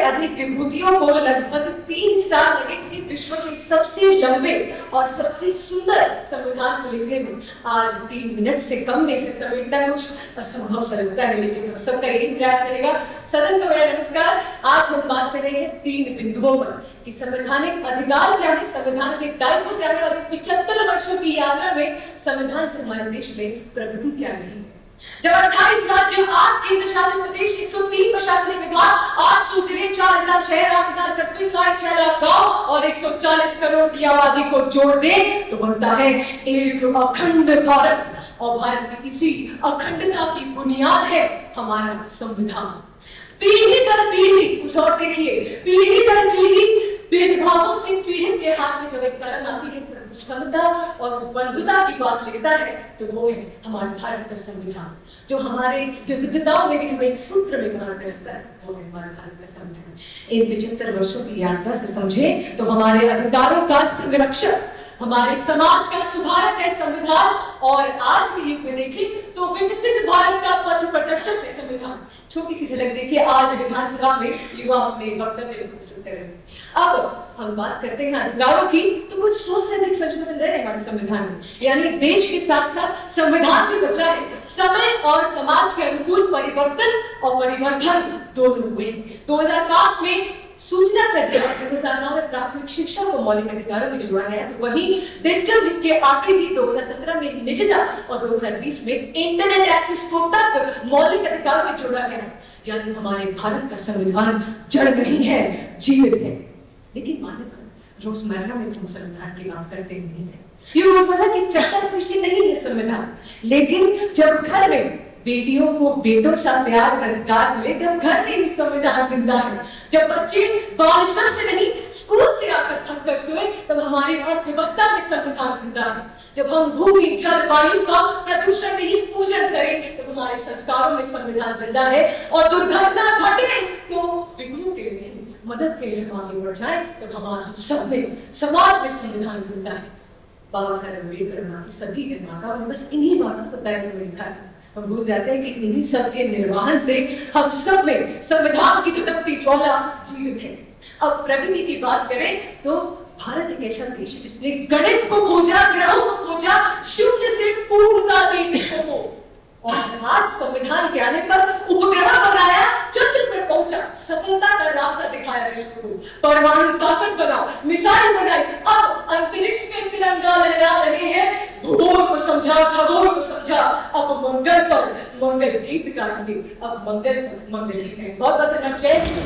अधिक विभूतियों को लगभग 3 साल लगे थे विश्व के सबसे लंबे और सबसे सुंदर संविधान को लिखने में। आज 3 मिनट से कम में इसे समेटना कुछ असंभव सा लगता है, लेकिन हम सबका यही प्रयास रहेगा। सदन को मेरा नमस्कार। आज हम बात कर रहे हैं 3 बिंदुओं पर कि संवैधानिक अधिकार क्या है, संविधान के दायित्व क्या है और 75 वर्षों की यात्रा में संविधान से हमारे देश में प्रगति क्या रही। जब 28 राज्य, 8 केंद्र शासित प्रदेश, 103 प्रशासनिक विभाग, 800 जिले, 4000 शहर, 8000 कस्बे, 6.5 लाख गांव और 140 करोड़ की आबादी को जोड़ दे तो बनता है एक अखंड भारत। और भारत की इसी अखंडता की बुनियाद है हमारा संविधान। पीढ़ी दर पीढ़ी, उस और देखिए, पीढ़ी दर पीढ़ी भेदभावों से पीड़ित के हाथ में जब एक कलम आती है, समता और बंधुता की बात लिखता है तो वो है हमारे भारत का संविधान, जो हमारे विविधताओं में भी हमें एक सूत्र में बांध रखता है, वो है हमारे भारत का संविधान। इन 75 वर्षों की यात्रा से समझे तो हमारे अधिकारों का संरक्षक, हमारे समाज का सुधारक है संविधान। और आज के युग में देखें तो विकसित भारत का पथ प्रदर्शक है संविधान। छोटी सी झलक देखिए, आज विधानसभा में युवा अपने वक्तव्य प्रस्तुत कर रहे हैं। अब हम बात करते हैं अधिकारों की, तो कुछ 100 से अधिक संशोधन रहे हमारे संविधान में, यानी देश के साथ साथ संविधान भी बदला है। समय और समाज के अनुकूल परिवर्तन और परिवर्धन दोनों हुए। 2005 में सूचना का अधिकार, 2009 में प्राथमिक शिक्षा को मौलिक अधिकारों में जोड़ा गया, तो वहीं डिजिटल युग के आगे भी 2017 में निजता और 2020 में इंटरनेट एक्सेस को तक मौलिक अधिकारों में जोड़ा गया। यानी हमारे भारत का संविधान जड़ नहीं है, जीवित है। लेकिन मान्यता रोजमर्रा में हम संविधान की बात करते नहीं है, ये रोजमर्रा की चर्चा का विषय नहीं है संविधान। लेकिन जब घर में बेटियों को बेटों से प्यार का अधिकार मिले तब घर में ही संविधान जिंदा है। जब बच्चे बाल श्रम से नहीं, स्कूल से आकर थक कर सोए तब हमारी अर्थव्यवस्था में संविधान जिंदा है। जब हम भूमि, जल, वायु का प्रदूषण नहीं पूजन करें तब हमारे संस्कारों में संविधान जिंदा है। और दुर्घटना घटे तो विघ्नों के लिए मदद के लिए आगे बढ़ जाए तब हमारा सब में समाज में संविधान जिंदा है। बाबा साहेब अम्बेडकर सभी निर्माता और बस इन्हीं बातों को दायित्व में लिखा था। हम भूल जाते हैं कि इन्हीं सब के निर्वहन से हम सब में संविधान की तपती ज्वाला जीवित है। अब प्रगति की बात करें तो भारत एक ऐसा देश है जिसने गणित को खोजा, ग्रहों को खोजा, शून्य से पूर्णता देने को, और आज संविधान के आने पर उपग्रह बनाया, चंद्र पर पहुंचा, सफलता का रास्ता दिखाया विश्व को, परमाणु ताकत बनाओ, मिसाइल बनाई, अब अंतरिक्ष में तिरंगा लहरा रहे हैं, भूगोल को समझा, खगोल को समझा, अब मंगल पर मंगल गीत गाएंगे, अब मंगल पर मंगल गीत है। बहुत बहुत धन्यवाद।